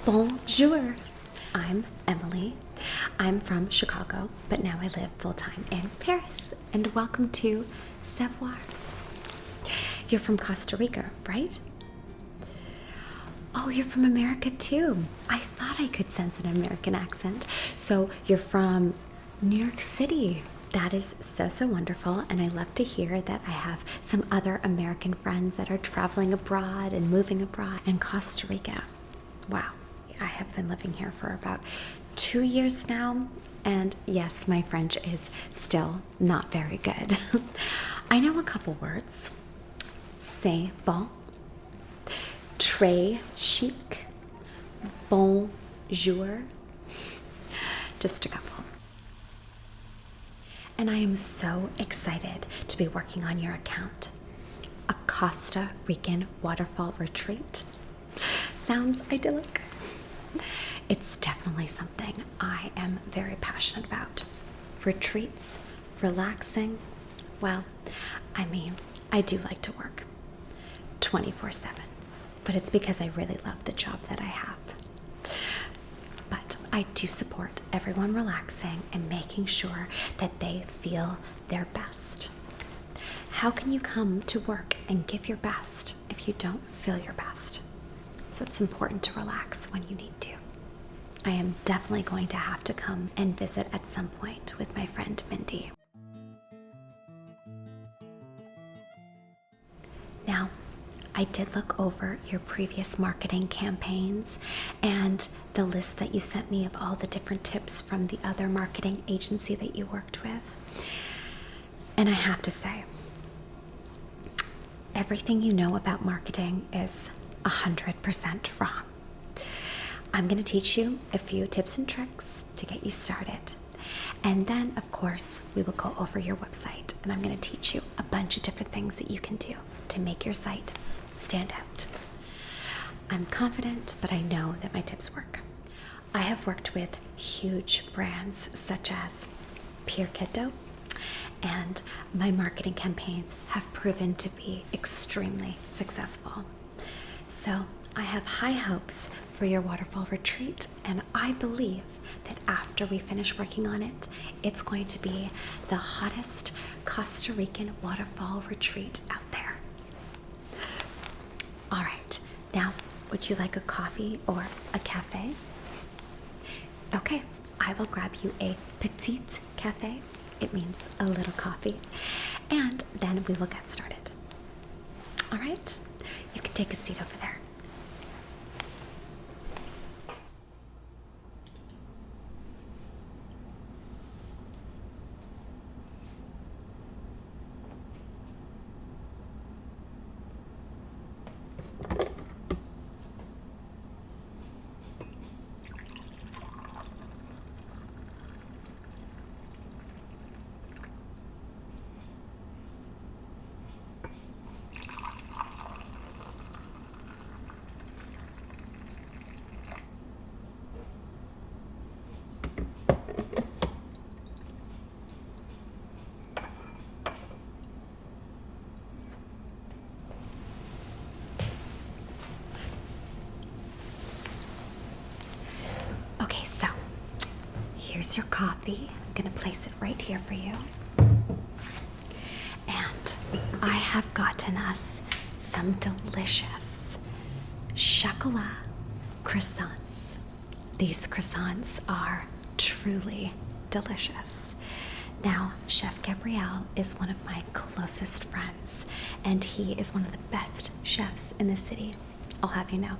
Bonjour. I'm Emily. I'm from Chicago, but now I live full-time in Paris. And welcome to Savoir. You're from Costa Rica, right? Oh, you're from America too. I thought I could sense an American accent. So you're from New York City. That is so wonderful, and I love to hear that I have some other American friends that are traveling abroad and moving abroad in Costa Rica. Wow, I have been living here for about 2 years now, and yes, my French is still not very good. I know a couple words. C'est bon, très chic, bonjour, just a couple. And I am so excited to be working on your account. A Costa Rican waterfall retreat. Sounds idyllic. It's definitely something I am very passionate about. Retreats, relaxing. Well, I mean, I do like to work 24/7, but it's because I really love the job that I have. But I do support everyone relaxing and making sure that they feel their best. How can you come to work and give your best if you don't feel your best? So it's important to relax when you need to. I am definitely going to have to come and visit at some point with my friend Mindy. Now, I did look over your previous marketing campaigns and the list that you sent me of all the different tips from the other marketing agency that you worked with. And I have to say, everything you know about marketing is 100% wrong. I'm going to teach you a few tips and tricks to get you started. And then, of course, we will go over your website, and I'm going to teach you a bunch of different things that you can do to make your site stand out. I'm confident, but I know that my tips work. I have worked with huge brands such as Pure Keto, and my marketing campaigns have proven to be extremely successful. So I have high hopes for your waterfall retreat, and I believe that after we finish working on it, it's going to be the hottest Costa Rican waterfall retreat out there. All right, now, would you like a coffee or a cafe? Okay, I will grab you a petite cafe. It means a little coffee, and then we will get started. All right, you can take a seat over there. Okay, so here's your coffee. I'm gonna place it right here for you. And I have gotten us some delicious chocolat croissants. These croissants are truly delicious. Now, Chef Gabriel is one of my closest friends, and he is one of the best chefs in the city, I'll have you know.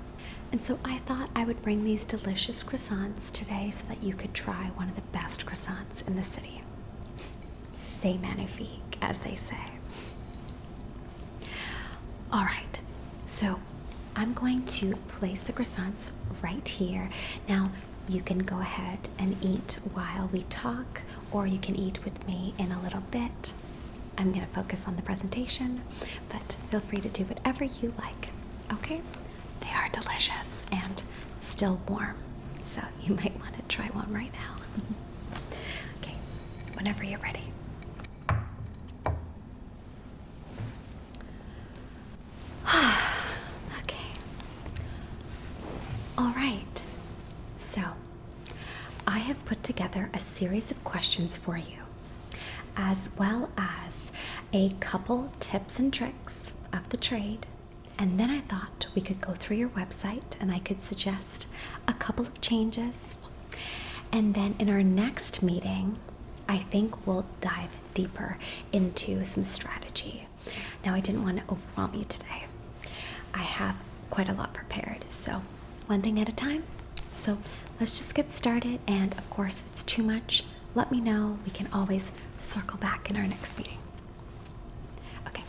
And so I thought I would bring these delicious croissants today so that you could try one of the best croissants in the city. C'est magnifique, as they say. All right, so I'm going to place the croissants right here. Now, you can go ahead and eat while we talk, or you can eat with me in a little bit. I'm gonna focus on the presentation, but feel free to do whatever you like, okay? They are delicious and still warm, so you might want to try one right now. Okay, whenever you're ready. Okay. All right, put together a series of questions for you, as well as a couple tips and tricks of the trade. And then I thought we could go through your website and I could suggest a couple of changes. And then in our next meeting, I think we'll dive deeper into some strategy. Now, I didn't want to overwhelm you today. I have quite a lot prepared, so one thing at a time. So let's just get started. And of course, if it's too much, let me know. We can always circle back in our next meeting. Okay.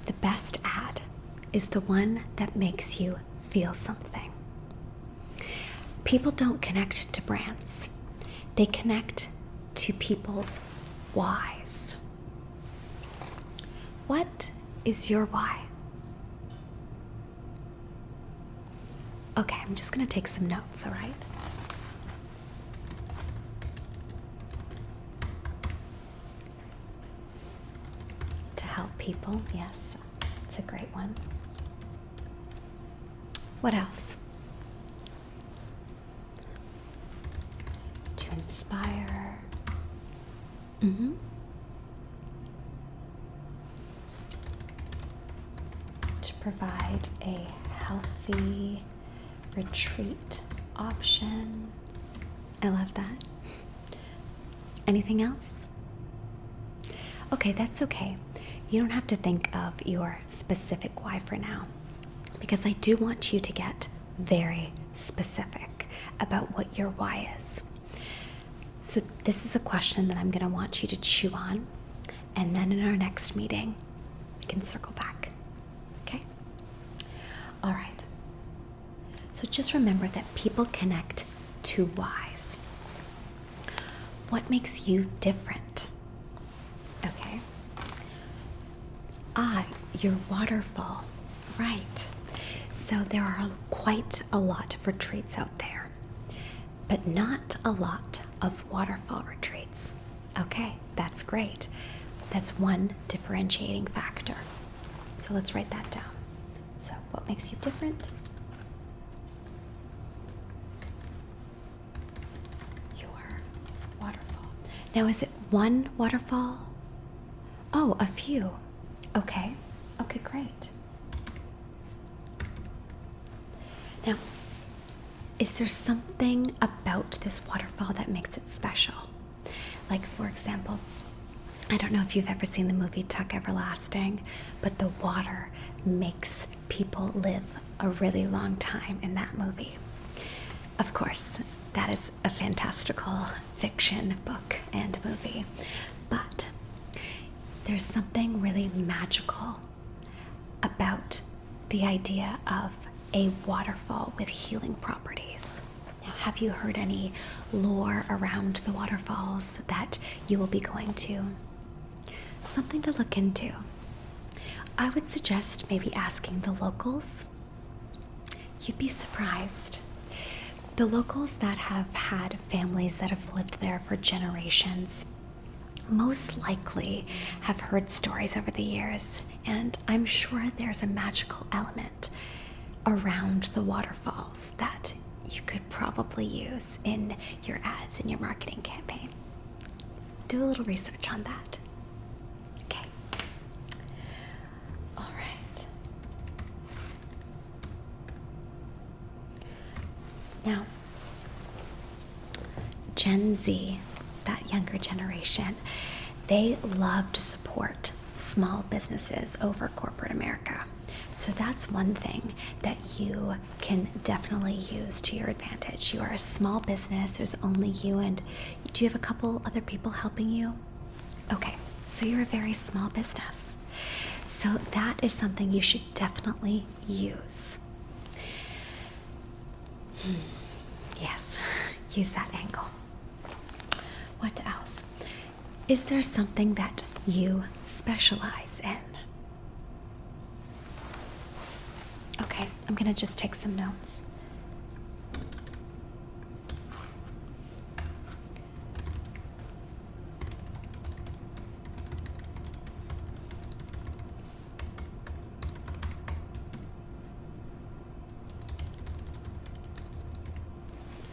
The best ad is the one that makes you feel something. People don't connect to brands. They connect to people's whys. What is your why? Okay, I'm just going to take some notes, all right? To help people, yes. It's a great one. What else? To inspire. To provide a healthy retreat option. I love that. Anything else? Okay, that's okay. You don't have to think of your specific why for now, because I do want you to get very specific about what your why is. So this is a question that I'm going to want you to chew on, and then in our next meeting, we can circle back. Okay? All right. So just remember that people connect to whys. What makes you different? Okay. Your waterfall. Right. So there are quite a lot of retreats out there, but not a lot of waterfall retreats. Okay, that's great. That's one differentiating factor. So let's write that down. So what makes you different? Your waterfall. Now, is it one waterfall? Oh, a few. Okay. Okay, great. Now, is there something about this waterfall that makes it special? Like, for example, I don't know if you've ever seen the movie Tuck Everlasting, but the water makes people live a really long time in that movie. Of course, that is a fantastical fiction book and movie, but there's something really magical about the idea of a waterfall with healing properties. Now, have you heard any lore around the waterfalls that you will be going to? Something to look into. I would suggest maybe asking the locals. You'd be surprised. The locals that have had families that have lived there for generations most likely have heard stories over the years, and I'm sure there's a magical element around the waterfalls that you could probably use in your ads, in your marketing campaign. Do a little research on that. Okay. All right. Now, Gen Z, that younger generation, they love to support small businesses over corporate America. So that's one thing that you can definitely use to your advantage. You are a small business, there's only you, and do you have a couple other people helping you? Okay, so you're a very small business. So that is something you should definitely use. Yes, use that angle. What else? Is there something that you specialize in? Okay, I'm gonna just take some notes.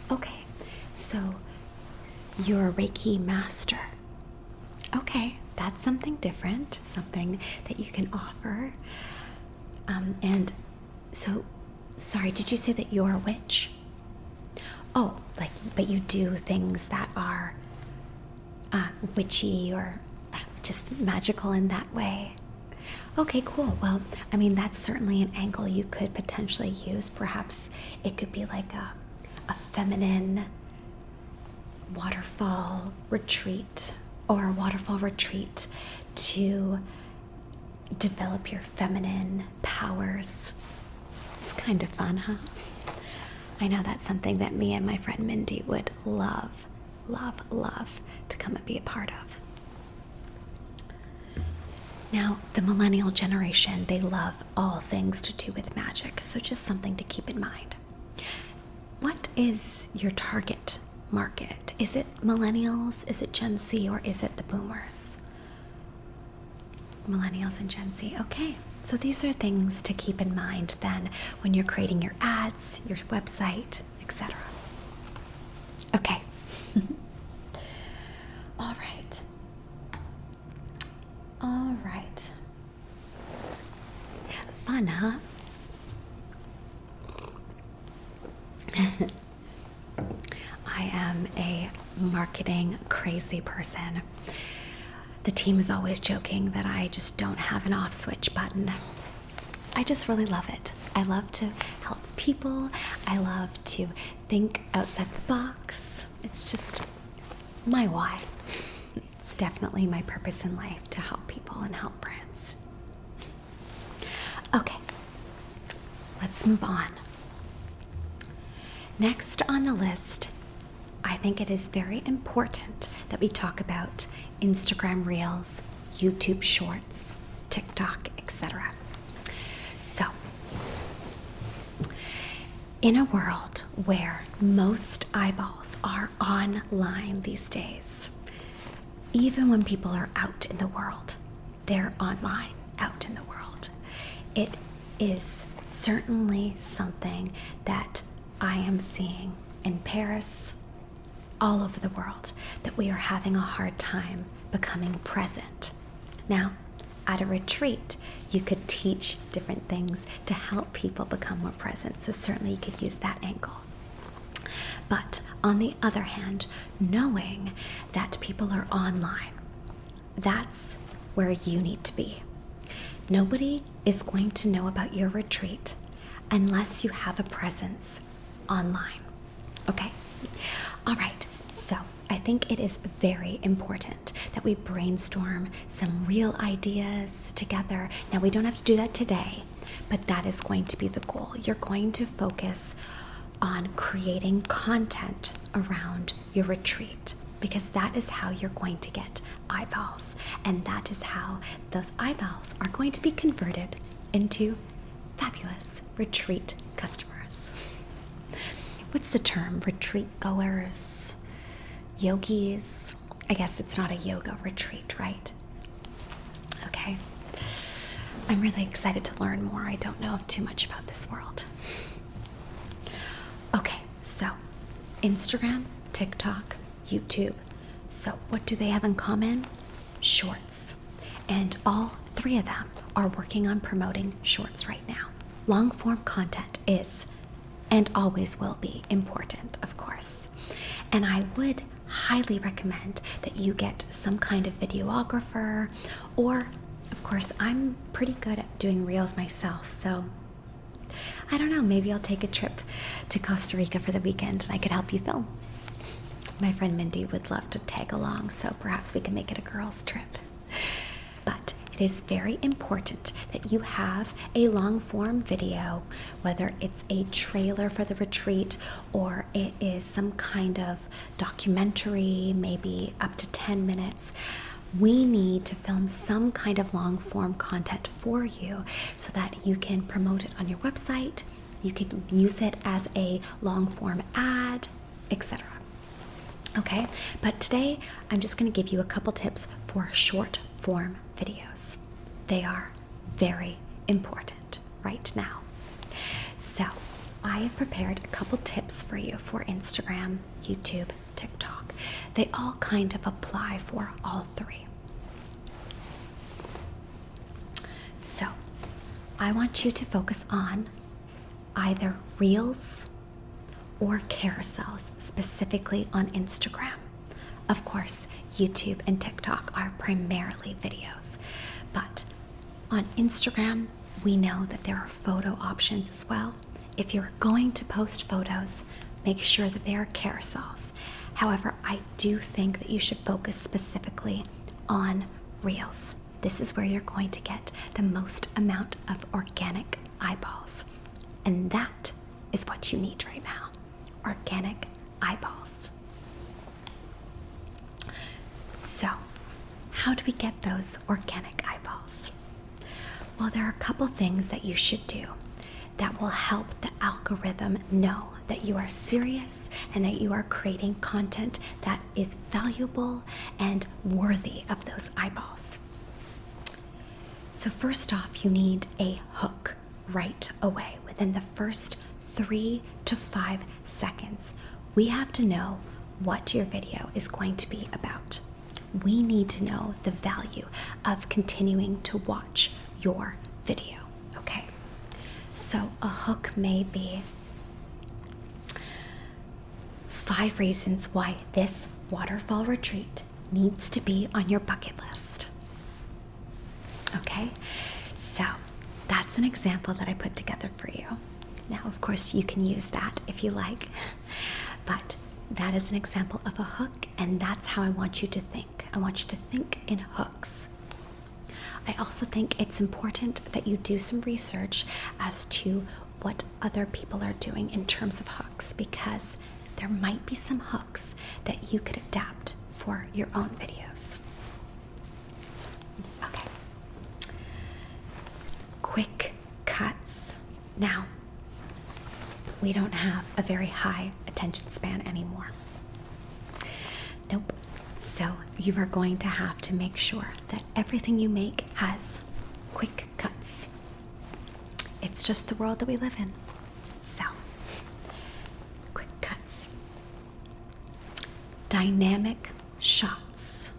Okay, so you're a Reiki master. Okay, that's something different, something that you can offer. And so, sorry, did you say that you're a witch? Oh, like, but you do things that are witchy or just magical in that way. Okay, cool. Well, I mean, that's certainly an angle you could potentially use. Perhaps it could be like a feminine waterfall retreat, or a waterfall retreat to develop your feminine powers. It's kind of fun, huh? I know that's something that me and my friend Mindy would love, love, love to come and be a part of. Now, the millennial generation, they love all things to do with magic, so just something to keep in mind. What is your target market? Is it millennials? Is it Gen Z? Or is it the boomers? Millennials and Gen Z. Okay, so these are things to keep in mind then when you're creating your ads, your website, etc. Okay. All right. All right. Fun, huh? I am a marketing crazy person. The team is always joking that I just don't have an off switch button. I just really love it. I love to help people. I love to think outside the box. It's just my why. It's definitely my purpose in life, to help people and help brands. Okay, let's move on. Next on the list, I think it is very important that we talk about Instagram Reels, YouTube Shorts, TikTok, etc. So, in a world where most eyeballs are online these days, even when people are out in the world, they're online, out in the world. It is certainly something that I am seeing in Paris, all over the world, that we are having a hard time becoming present. Now, at a retreat, you could teach different things to help people become more present, so certainly you could use that angle. But on the other hand, knowing that people are online, that's where you need to be. Nobody is going to know about your retreat unless you have a presence online. Okay? All right. So I think it is very important that we brainstorm some real ideas together. Now, we don't have to do that today, but that is going to be the goal. You're going to focus on creating content around your retreat, because that is how you're going to get eyeballs, and that is how those eyeballs are going to be converted into fabulous retreat customers. What's the term? Retreat goers, yogis? I guess it's not a yoga retreat, right? Okay. I'm really excited to learn more. I don't know too much about this world. Okay, so Instagram, TikTok, YouTube. So what do they have in common? Shorts. And all three of them are working on promoting shorts right now. Long form content is and always will be important, of course. And I would highly recommend that you get some kind of videographer, or of course, I'm pretty good at doing reels myself, so I don't know, maybe I'll take a trip to Costa Rica for the weekend and I could help you film. My friend Mindy would love to tag along, so perhaps we can make it a girls' trip. But it is very important that you have a long form video, whether it's a trailer for the retreat or it is some kind of documentary, maybe up to 10 minutes. We need to film some kind of long form content for you so that you can promote it on your website, you can use it as a long form ad, etc. Okay, but today I'm just going to give you a couple tips for short form videos. They are very important right now. So I have prepared a couple tips for you for Instagram, YouTube, TikTok. They all kind of apply for all three. So I want you to focus on either reels or carousels, specifically on Instagram. Of course, YouTube and TikTok are primarily videos, but on Instagram, we know that there are photo options as well. If you're going to post photos, make sure that they are carousels. However, I do think that you should focus specifically on reels. This is where you're going to get the most amount of organic eyeballs, and that is what you need right now. Organic eyeballs. So, how do we get those organic eyeballs? Well, there are a couple things that you should do that will help the algorithm know that you are serious and that you are creating content that is valuable and worthy of those eyeballs. So first off, you need a hook right away. Within the first 3 to 5 seconds, we have to know what your video is going to be about. We need to know the value of continuing to watch your video, okay? So a hook may be 5 reasons why this waterfall retreat needs to be on your bucket list. Okay, so that's an example that I put together for you. Now, of course, you can use that if you like, but that is an example of a hook, and that's how I want you to think. I want you to think in hooks. I also think it's important that you do some research as to what other people are doing in terms of hooks, because there might be some hooks that you could adapt for your own videos. Okay. Quick cuts. Now, we don't have a very high attention span anymore. Nope. So you are going to have to make sure that everything you make has quick cuts. It's just the world that we live in. So, quick cuts. Dynamic shots.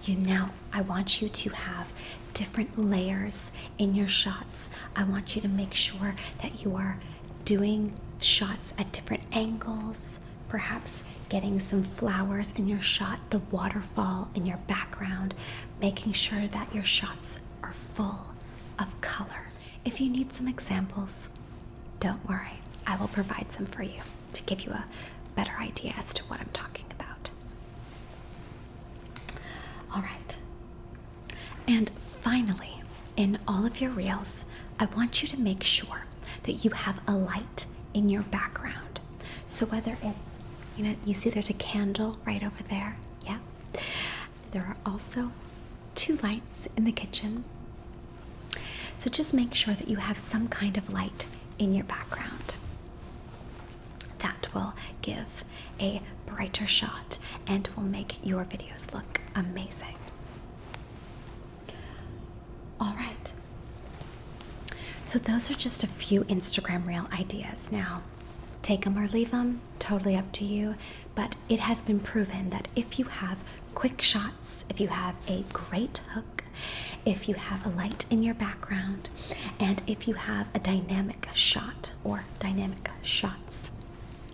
You know, I want you to have different layers in your shots. I want you to make sure that you are doing shots at different angles, perhaps getting some flowers in your shot, the waterfall in your background, making sure that your shots are full of color. If you need some examples, don't worry, I will provide some for you to give you a better idea as to what I'm talking about. All right. And finally, in all of your reels, I want you to make sure that you have a light in your background. So whether it's, you see there's a candle right over there. Yeah. There are also 2 lights in the kitchen. So just make sure that you have some kind of light in your background. That will give a brighter shot and will make your videos look amazing. All right. So those are just a few Instagram reel ideas. Now, take them or leave them, totally up to you. But it has been proven that if you have quick shots, if you have a great hook, if you have a light in your background, and if you have a dynamic shot or dynamic shots,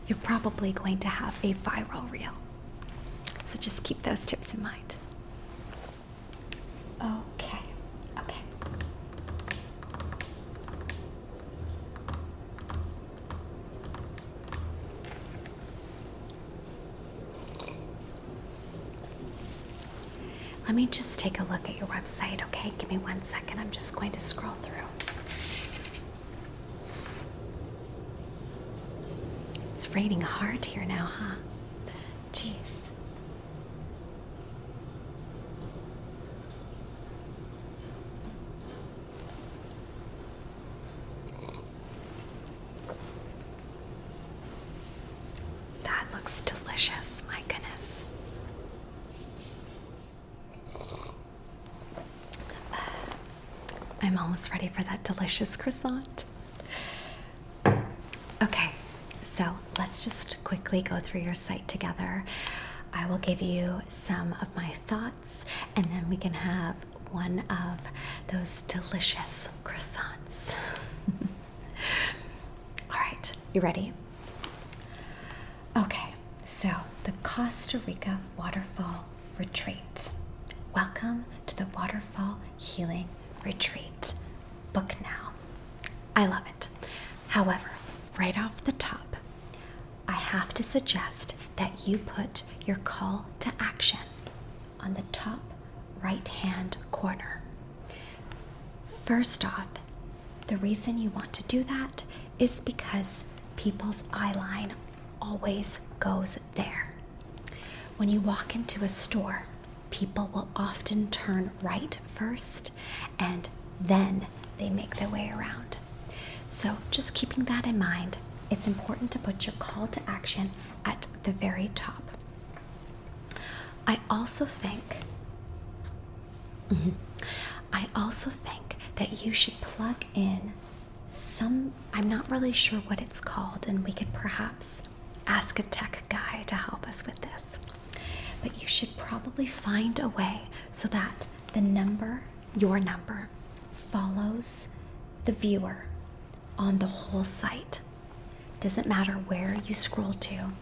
you're probably going to have a viral reel. So just keep those tips in mind. Okay. let me just take a look at your website, okay? Give me 1 second. I'm just going to scroll through. It's raining hard here now, huh? Jeez. That looks delicious, my goodness. I'm almost ready for that delicious croissant. Okay, so let's just quickly go through your site together. I will give you some of my thoughts, and then we can have one of those delicious croissants. All right, you ready? Okay, so the Costa Rica Waterfall Retreat. Welcome to the Waterfall Healing Retreat. Book now. I love it. However, right off the top, I have to suggest that you put your call to action on the top right-hand corner. First off, the reason you want to do that is because people's eye line always goes there. When you walk into a store, people will often turn right first and then they make their way around. So just keeping that in mind, it's important to put your call to action at the very top. I also think that you should plug in some, I'm not really sure what it's called, and we could perhaps ask a tech guy to help us with this. But you should probably find a way so that the number, your number, follows the viewer on the whole site. Doesn't matter where you scroll to,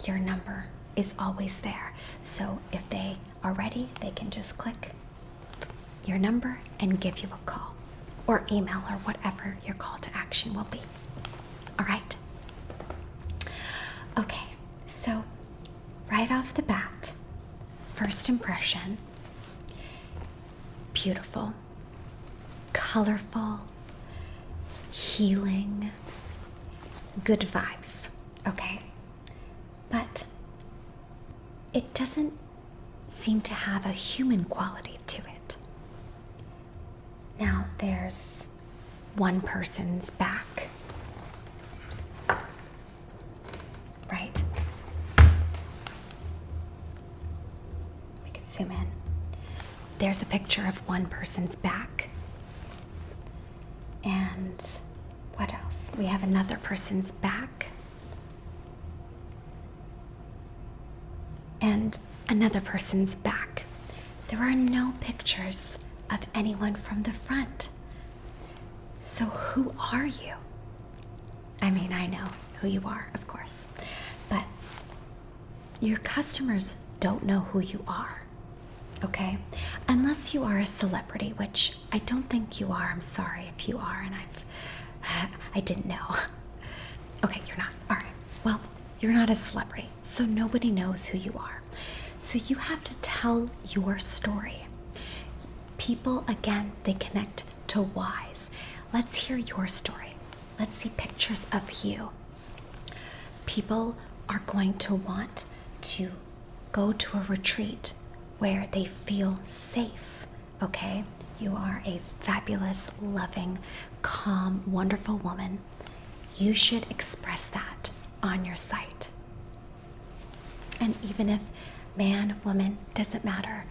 your number is always there. So if they are ready, they can just click your number and give you a call or email or whatever your call to action will be. All right? Okay, so right off the bat, first impression, beautiful, colorful, healing, good vibes, okay? But it doesn't seem to have a human quality to it. Now there's one person's back, right? We can zoom in. There's a picture of one person's back. And what else? We have another person's back. And another person's back. There are no pictures of anyone from the front. So who are you? I mean, I know who you are, of course, but your customers don't know who you are, okay? Unless you are a celebrity, which I don't think you are. I'm sorry if you are, and I didn't know. Okay, you're not. All right. Well, you're not a celebrity, so nobody knows who you are. So you have to tell your story. People, again, they connect to whys. Let's hear your story. Let's see pictures of you. People are going to want to go to a retreat where they feel safe, okay? You are a fabulous, loving, calm, wonderful woman. You should express that on your site. And even if man, woman, doesn't matter,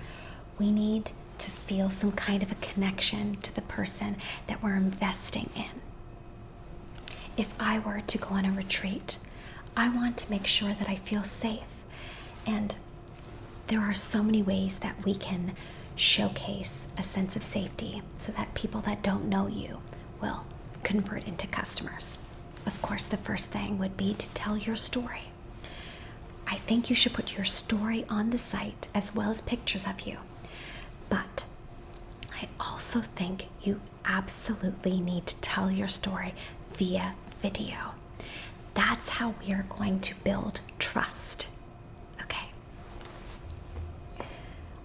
we need to feel some kind of a connection to the person that we're investing in. If I were to go on a retreat, I want to make sure that I feel safe. And there are so many ways that we can showcase a sense of safety so that people that don't know you will convert into customers. Of course, the first thing would be to tell your story. I think you should put your story on the site as well as pictures of you. But I also think you absolutely need to tell your story via video. That's how we are going to build trust. Okay.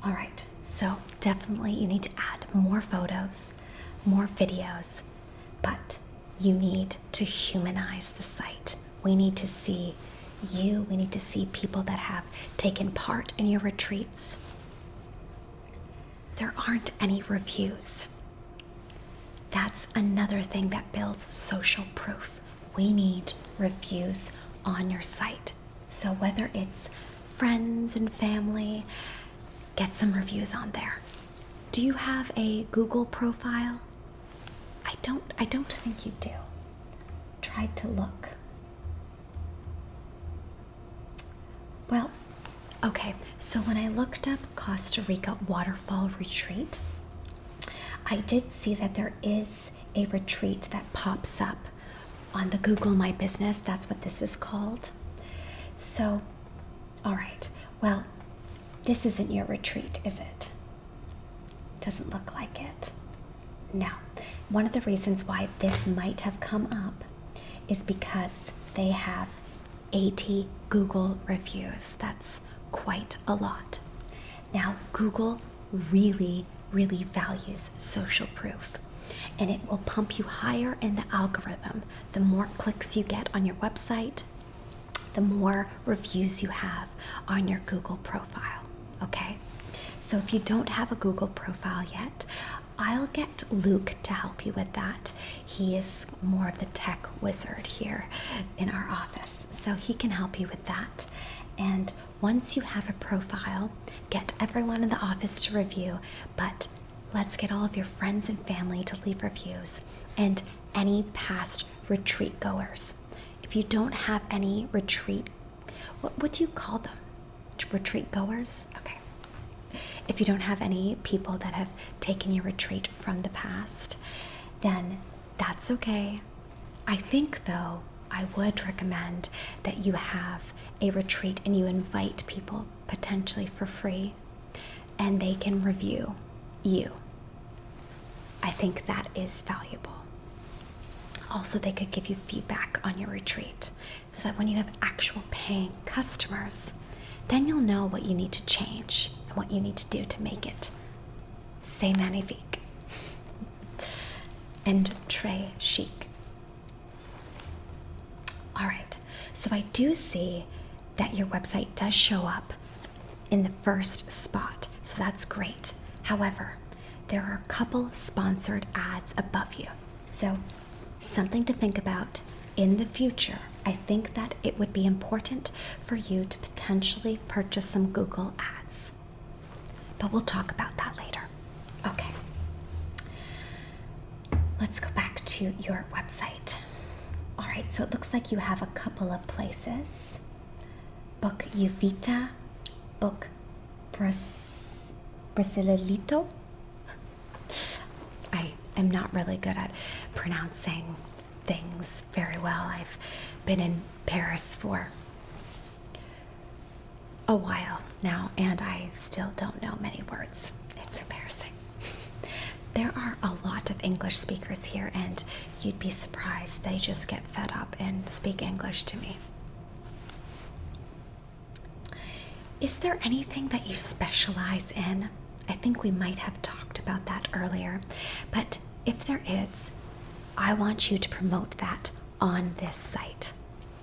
All right. So definitely you need to add more photos, more videos, but you need to humanize the site. We need to see you. We need to see people that have taken part in your retreats. There aren't any reviews. That's another thing that builds social proof. We need reviews on your site. So whether it's friends and family, get some reviews on there. Do you have a Google profile? I don't think you do. Tried to look. Well, okay, so when I looked up Costa Rica waterfall retreat, I did see that there is a retreat that pops up on the Google My Business. That's what this is called. So, all right, well, this isn't your retreat, is it? Doesn't look like it. No. One of the reasons why this might have come up is because they have 80 Google reviews. That's quite a lot. Now, Google really values social proof, and it will pump you higher in the algorithm. The more clicks you get on your website, the more reviews you have on your Google profile, okay? So if you don't have a Google profile yet, I'll get Luke to help you with that. He is more of the tech wizard here in our office, so he can help you with that. And once you have a profile, get everyone in the office to review, but let's get all of your friends and family to leave reviews, and any past retreat goers. If you don't have any retreat, what do you call them? Retreat goers? Okay. If you don't have any people that have taken your retreat from the past, then that's okay. I think, though, I would recommend that you have a retreat and you invite people potentially for free, and they can review you. I think that is valuable. Also, they could give you feedback on your retreat so that when you have actual paying customers, then you'll know what you need to change and what you need to do to make it c'est magnifique and très chic. All right, so I do see that your website does show up in the first spot, so that's great. However, there are a couple sponsored ads above you, so something to think about in the future. I think that it would be important for you to potentially purchase some Google ads, but we'll talk about that later. Okay, let's go back to your website. All right, so it looks like you have a couple of places. Book Uvita, Book Brasilito. I am not really good at pronouncing things very well. I've been in Paris for a while now, and I still don't know many words. It's embarrassing. There are a lot of English speakers here, and you'd be surprised. They just get fed up and speak English to me. Is there anything that you specialize in? I think we might have talked about that earlier, but if there is, I want you to promote that on this site.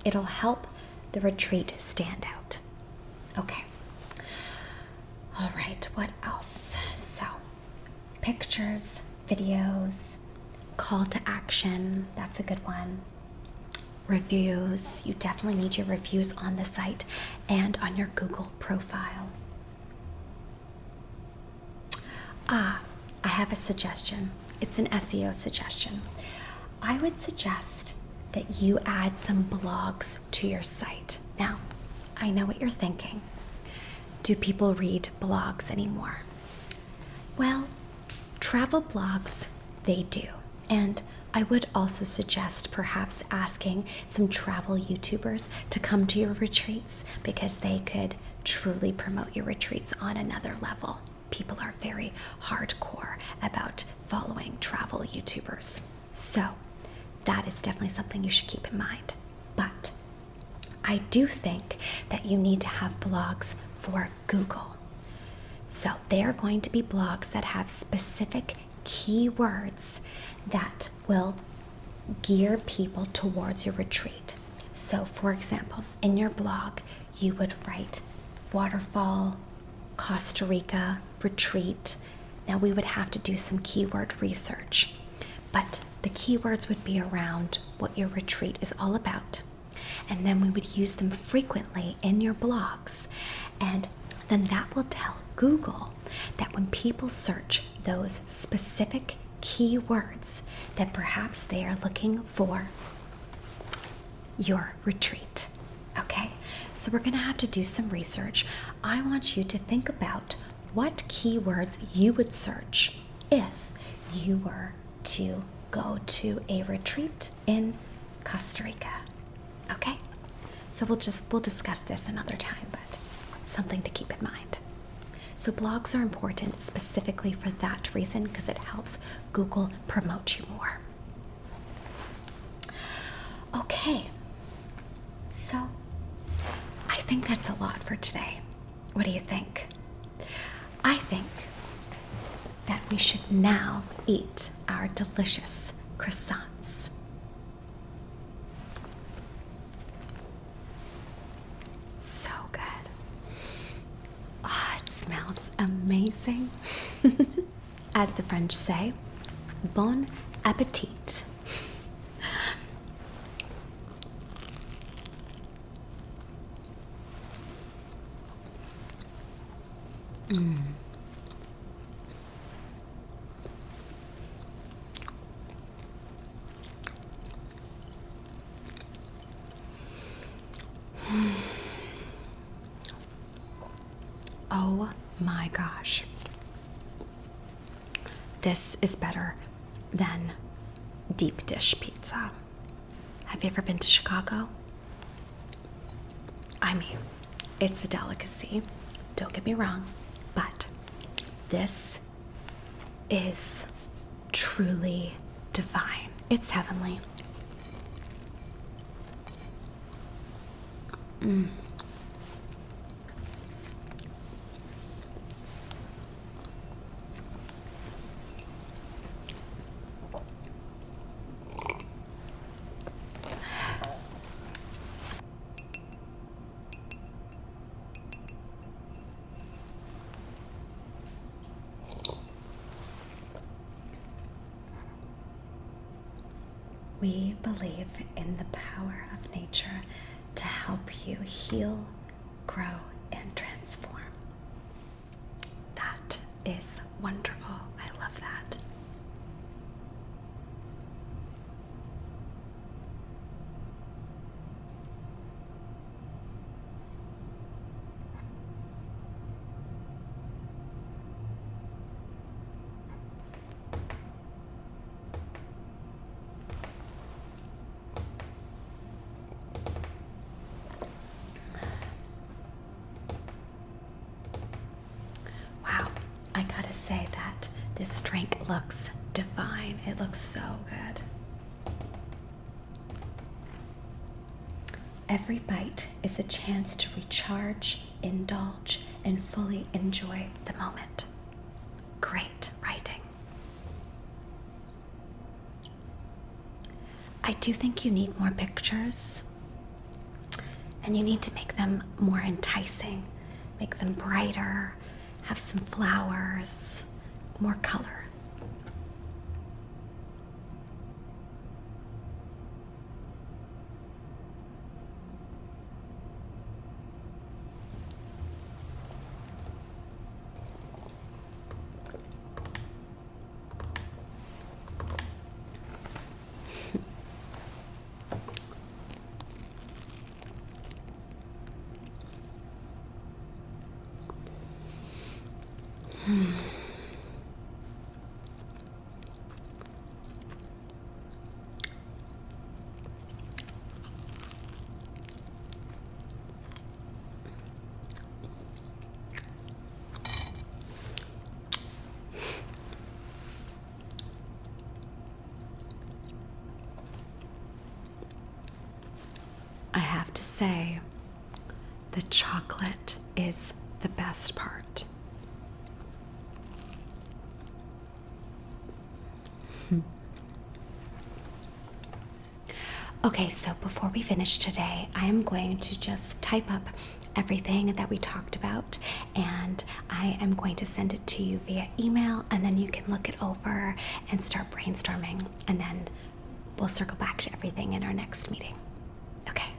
It'll help the retreat stand out. Okay. All right, what else? So, pictures, videos, call to action, that's a good one. Reviews, you definitely need your reviews on the site and on your Google profile. I have a suggestion. It's an SEO suggestion. I would suggest that you add some blogs to your site. Now, I know what you're thinking. Do people read blogs anymore? Well, travel blogs, they do. And I would also suggest perhaps asking some travel YouTubers to come to your retreats, because they could truly promote your retreats on another level. People are very hardcore about following travel YouTubers. So that is definitely something you should keep in mind. But I do think that you need to have blogs for Google. So they are going to be blogs that have specific keywords that will gear people towards your retreat. So for example, in your blog, you would write waterfall, Costa Rica, retreat. Now we would have to do some keyword research, but the keywords would be around what your retreat is all about. And then we would use them frequently in your blogs. And then that will tell Google that when people search those specific keywords, that perhaps they are looking for your retreat. Okay, so we're going to have to do some research. I want you to think about what keywords you would search if you were to go to a retreat in Costa Rica. Okay, so we'll discuss this another time, but something to keep in mind. So blogs are important specifically for that reason, because it helps Google promote you more. Okay, so I think that's a lot for today. What do you think? I think that we should now eat our delicious croissants. So good. Oh, it smells amazing. As the French say, bon appetit. Oh my gosh. This is better than deep dish pizza. Have you ever been to Chicago? I mean, it's a delicacy. Don't get me wrong, but this is truly divine. It's heavenly. We believe in the power of nature to help you heal, grow, and transform. That is wonderful. I love that. I gotta say that this drink looks divine. It looks so good. Every bite is a chance to recharge, indulge, and fully enjoy the moment. Great writing. I do think you need more pictures, and you need to make them more enticing, make them brighter, have some flowers, more color. I have to say, the chocolate is the best part. Okay, so before we finish today, I am going to just type up everything that we talked about, and I am going to send it to you via email, and then you can look it over and start brainstorming, and then we'll circle back to everything in our next meeting. Okay.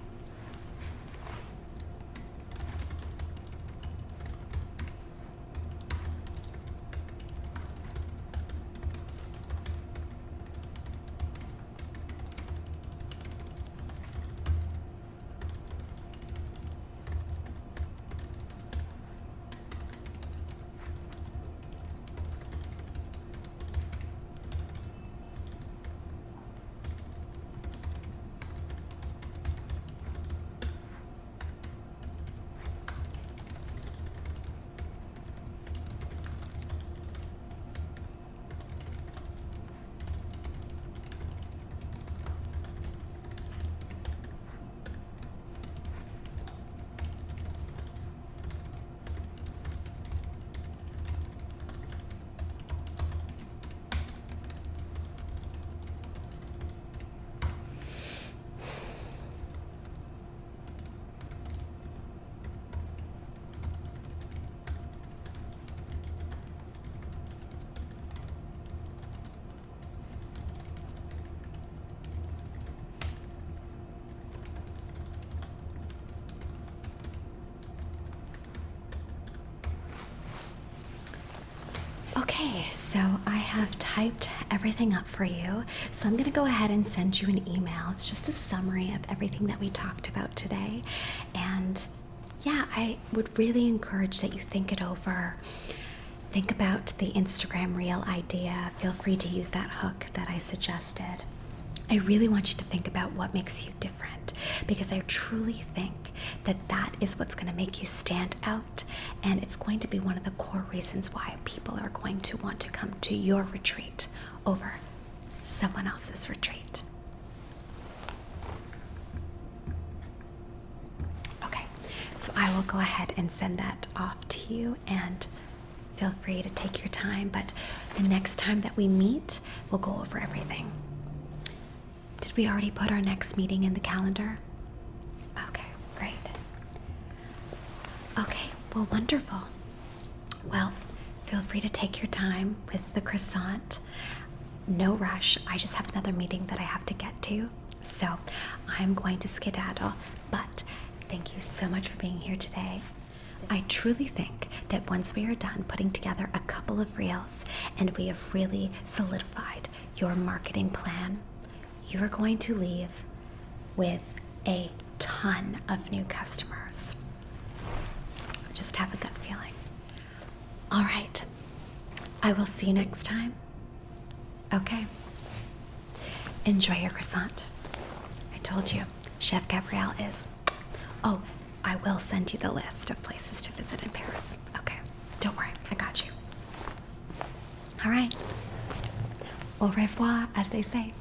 Okay, so I have typed everything up for you. So I'm going to go ahead and send you an email. It's just a summary of everything that we talked about today. And yeah, I would really encourage that you think it over. Think about the Instagram reel idea. Feel free to use that hook that I suggested. I really want you to think about what makes you different, because I truly think that that is what's going to make you stand out, and it's going to be one of the core reasons why people are going to want to come to your retreat over someone else's retreat. Okay, so I will go ahead and send that off to you, and feel free to take your time, but the next time that we meet, we'll go over everything. Did we already put our next meeting in the calendar? Okay, great. Okay, well, wonderful. Well, feel free to take your time with the croissant. No rush. I just have another meeting that I have to get to, so I'm going to skedaddle, but thank you so much for being here today. I truly think that once we are done putting together a couple of reels and we have really solidified your marketing plan, you are going to leave with a ton of new customers. Just have a gut feeling. All right, I will see you next time. Okay. Enjoy your croissant. I told you, Chef Gabrielle is... Oh, I will send you the list of places to visit in Paris. Okay, don't worry, I got you. All right. Au revoir, as they say.